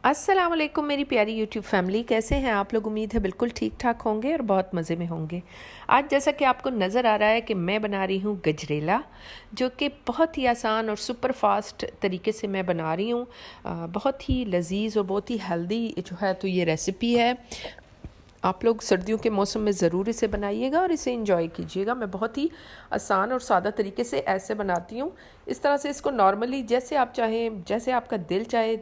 अस्सलाम वालेकुम मेरी प्यारी यूट्यूब फैमिली, कैसे हैं आप लोग। उम्मीद है बिल्कुल ठीक ठाक होंगे और बहुत मज़े में होंगे। आज जैसा कि आपको नज़र आ रहा है कि मैं बना रही हूँ गजरेला, जो कि बहुत ही आसान और सुपर फास्ट तरीके से मैं बना रही हूँ। बहुत ही लजीज और बहुत ही हेल्दी जो है तो ये रेसिपी है। आप लोग सर्दियों के मौसम में ज़रूर इसे बनाइएगा और इसे इंजॉय कीजिएगा। मैं बहुत ही आसान और सादा तरीके से ऐसे बनाती हूँ। इस तरह से इसको नॉर्मली जैसे आप चाहें, जैसे आपका दिल चाहे,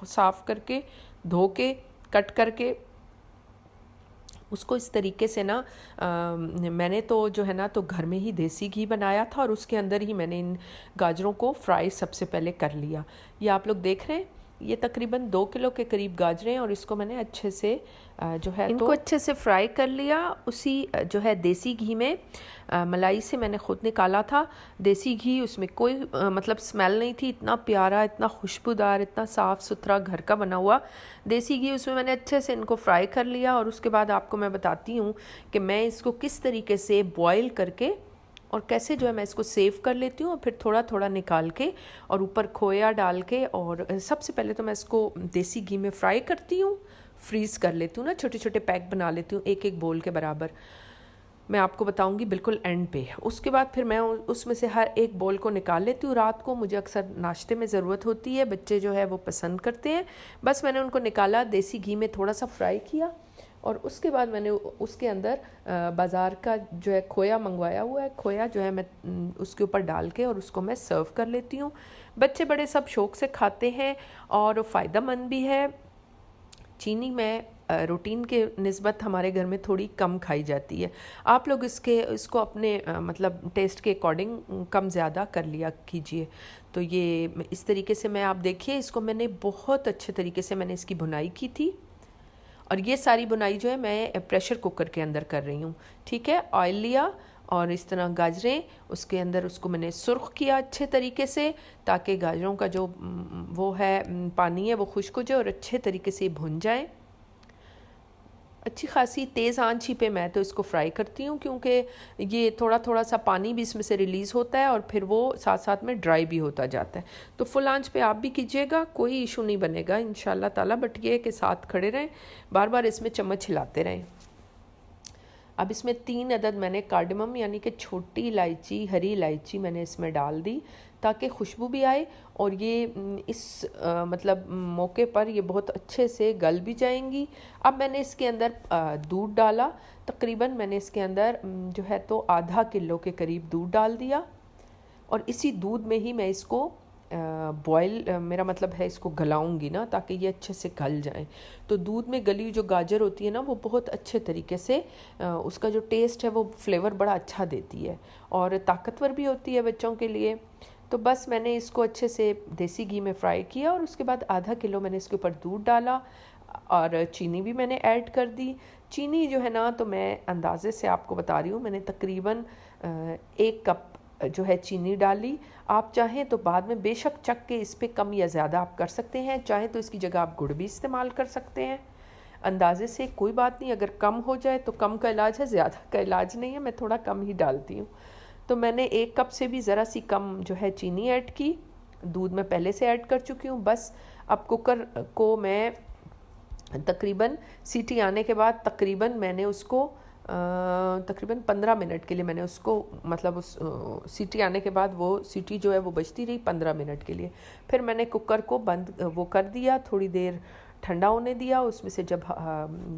साफ़ करके, धो के, कट करके उसको इस तरीके से ना मैंने तो जो है ना तो घर में ही देसी घी बनाया था और उसके अंदर ही मैंने इन गाजरों को फ्राई सबसे पहले कर लिया। ये आप लोग देख रहे हैं, ये तकरीबन 2 किलो के करीब गाजरें हैं और इसको मैंने अच्छे से जो है इनको अच्छे से फ्राई कर लिया। उसी जो है देसी घी में मलाई से मैंने ख़ुद निकाला था देसी घी, उसमें कोई मतलब स्मेल नहीं थी। इतना प्यारा, इतना खुशबूदार, इतना साफ़ सुथरा घर का बना हुआ देसी घी, उसमें मैंने अच्छे से इनको फ्राई कर लिया। और उसके बाद आपको मैं बताती हूँ कि मैं इसको किस तरीके से बॉयल करके और कैसे जो है मैं इसको सेव कर लेती हूँ और फिर थोड़ा थोड़ा निकाल के और ऊपर खोया डाल के। और सबसे पहले तो मैं इसको देसी घी में फ्राई करती हूँ, फ्रीज़ कर लेती हूँ ना, छोटे छोटे पैक बना लेती हूँ एक एक बोल के बराबर। मैं आपको बताऊंगी बिल्कुल एंड पे। उसके बाद फिर मैं उसमें से हर एक बोल को निकाल लेती हूँ। रात को मुझे अक्सर नाश्ते में ज़रूरत होती है, बच्चे जो है वो पसंद करते हैं। बस मैंने उनको निकाला, देसी घी में थोड़ा सा फ्राई किया और उसके बाद मैंने उसके अंदर बाज़ार का जो है खोया मंगवाया हुआ है, खोया जो है मैं उसके ऊपर डाल के और उसको मैं सर्व कर लेती हूँ। बच्चे बड़े सब शौक़ से खाते हैं और फ़ायदेमंद भी है। चीनी में रूटीन के निस्बत हमारे घर में थोड़ी कम खाई जाती है। आप लोग इसको अपने मतलब टेस्ट के अकॉर्डिंग कम ज़्यादा कर लिया कीजिए। तो ये इस तरीके से मैं, आप देखिए, इसको मैंने बहुत अच्छे तरीके से मैंने इसकी बुनाई की थी और ये सारी बुनाई जो है मैं प्रेशर कुकर के अंदर कर रही हूँ। ठीक है, ऑयल लिया और इस तरह गाजरें उसके अंदर उसको मैंने सुर्ख किया अच्छे तरीके से, ताकि गाजरों का जो वो है पानी है वो खुश्क हो जाए और अच्छे तरीके से भुन जाए। अच्छी खासी तेज़ आंच ही पे मैं तो इसको फ्राई करती हूँ, क्योंकि ये थोड़ा थोड़ा सा पानी भी इसमें से रिलीज़ होता है और फिर वो साथ साथ में ड्राई भी होता जाता है। तो फुल आंच पे आप भी कीजिएगा, कोई इशू नहीं बनेगा इंशाल्लाह ताला। बट ये के साथ खड़े रहें, बार बार इसमें चम्मच हिलाते रहें। अब इसमें 3 अदद मैंने कार्डमम यानी कि छोटी इलायची, हरी इलायची मैंने इसमें डाल दी ताकि खुशबू भी आए और ये इस मतलब मौके पर ये बहुत अच्छे से गल भी जाएंगी। अब मैंने इसके अंदर दूध डाला, तकरीबन मैंने इसके अंदर जो है तो आधा किलो के करीब दूध डाल दिया और इसी दूध में ही मैं इसको बॉयल, मेरा मतलब है इसको गलाऊंगी ना, ताकि ये अच्छे से गल जाए। तो दूध में गली हुई जो गाजर होती है ना वो बहुत अच्छे तरीके से उसका जो टेस्ट है वो फ्लेवर बड़ा अच्छा देती है और ताकतवर भी होती है बच्चों के लिए। तो बस मैंने इसको अच्छे से देसी घी में फ्राई किया और उसके बाद आधा किलो मैंने इसके ऊपर दूध डाला और चीनी भी मैंने ऐड कर दी। चीनी जो है ना तो मैं अंदाज़े से आपको बता रही हूँ, मैंने तकरीबन 1 कप जो है चीनी डाली। आप चाहें तो बाद में बेशक चख के इस पे कम या ज़्यादा आप कर सकते हैं, चाहें तो इसकी जगह आप गुड़ भी इस्तेमाल कर सकते हैं। अंदाज़े से कोई बात नहीं, अगर कम हो जाए तो कम का इलाज है, ज़्यादा का इलाज नहीं है, मैं थोड़ा कम ही डालती हूँ। तो मैंने 1 कप से भी ज़रा सी कम जो है चीनी ऐड की, दूध में पहले से ऐड कर चुकी हूँ। बस अब कुकर को मैं तकरीबन सीटी आने के बाद तकरीबन मैंने उसको तकरीबन 15 मिनट के लिए मैंने उसको, मतलब उस सीटी आने के बाद वो सीटी जो है वो बजती रही 15 मिनट के लिए। फिर मैंने कुकर को बंद वो कर दिया, थोड़ी देर ठंडा होने दिया। उसमें से जब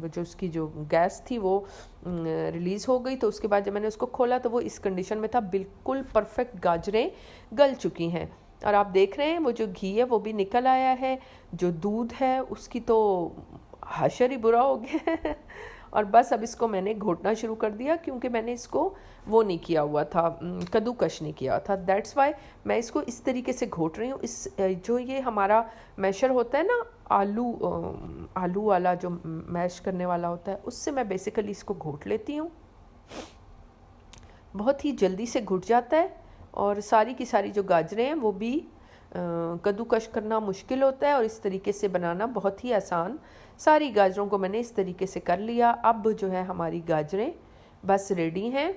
जो उसकी जो गैस थी वो रिलीज़ हो गई तो उसके बाद जब मैंने उसको खोला तो वो इस कंडीशन में था, बिल्कुल परफेक्ट गाजरें गल चुकी हैं। और आप देख रहे हैं वो जो घी है वो भी निकल आया है, जो दूध है उसकी तो हाशर ही बुरा हो गया और बस अब इसको मैंने घोटना शुरू कर दिया, क्योंकि मैंने इसको वो नहीं किया हुआ था, कद्दूकश नहीं किया था। दैट्स वाई मैं इसको इस तरीके से घोट रही हूँ। इस जो ये हमारा मैशर होता है ना, आलू वाला जो मैश करने वाला होता है, उससे मैं बेसिकली इसको घोट लेती हूँ। बहुत ही जल्दी से घुट जाता है और सारी की सारी जो गाजरें हैं वो भी कद्दूकश करना मुश्किल होता है और इस तरीके से बनाना बहुत ही आसान। सारी गाजरों को मैंने इस तरीके से कर लिया। अब जो है हमारी गाजरें बस रेडी हैं।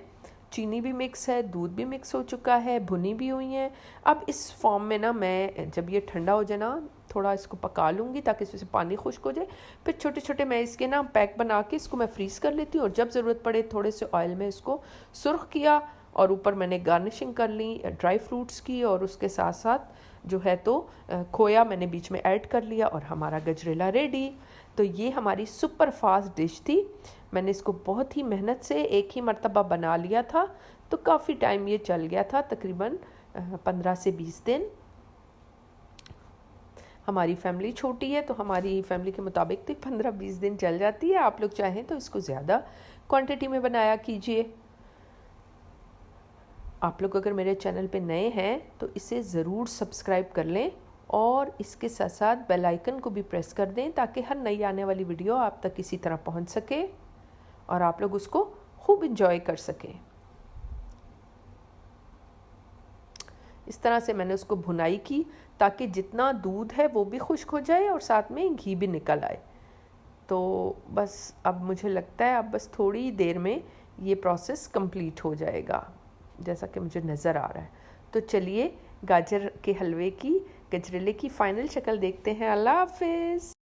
चीनी भी मिक्स है, दूध भी मिक्स हो चुका है, भुनी भी हुई हैं। अब इस फॉर्म में ना मैं जब ये ठंडा हो जाए ना थोड़ा इसको पका लूँगी ताकि इसमें से पानी खुश्क हो जाए। फिर छोटे छोटे मैं इसके ना पैक बना के इसको मैं फ्रीज़ कर लेती हूँ और जब ज़रूरत पड़े थोड़े से ऑयल में इसको सुर्ख किया और ऊपर मैंने गार्निशिंग कर ली ड्राई फ्रूट्स की और उसके साथ साथ जो है तो खोया मैंने बीच में ऐड कर लिया और हमारा गजरेला रेडी। तो ये हमारी सुपर फास्ट डिश थी। मैंने इसको बहुत ही मेहनत से एक ही मर्तबा बना लिया था तो काफ़ी टाइम ये चल गया था, तकरीबन 15 से 20 दिन। हमारी फैमिली छोटी है तो हमारी फैमिली के मुताबिक तो 15-20 दिन चल जाती है। आप लोग चाहें तो इसको ज़्यादा क्वांटिटी में बनाया कीजिए। आप लोग अगर मेरे चैनल पे नए हैं तो इसे ज़रूर सब्सक्राइब कर लें और इसके साथ साथ बेल आइकन को भी प्रेस कर दें ताकि हर नई आने वाली वीडियो आप तक इसी तरह पहुंच सके और आप लोग उसको खूब इंजॉय कर सकें। इस तरह से मैंने उसको भुनाई की ताकि जितना दूध है वो भी खुश्क हो जाए और साथ में घी भी निकल आए। तो बस अब मुझे लगता है अब बस थोड़ी देर में ये प्रोसेस कंप्लीट हो जाएगा जैसा कि मुझे नज़र आ रहा है। तो चलिए गाजर के हलवे की गजरेले की फ़ाइनल शक्ल देखते हैं। अल्लाह हाफ़िज़।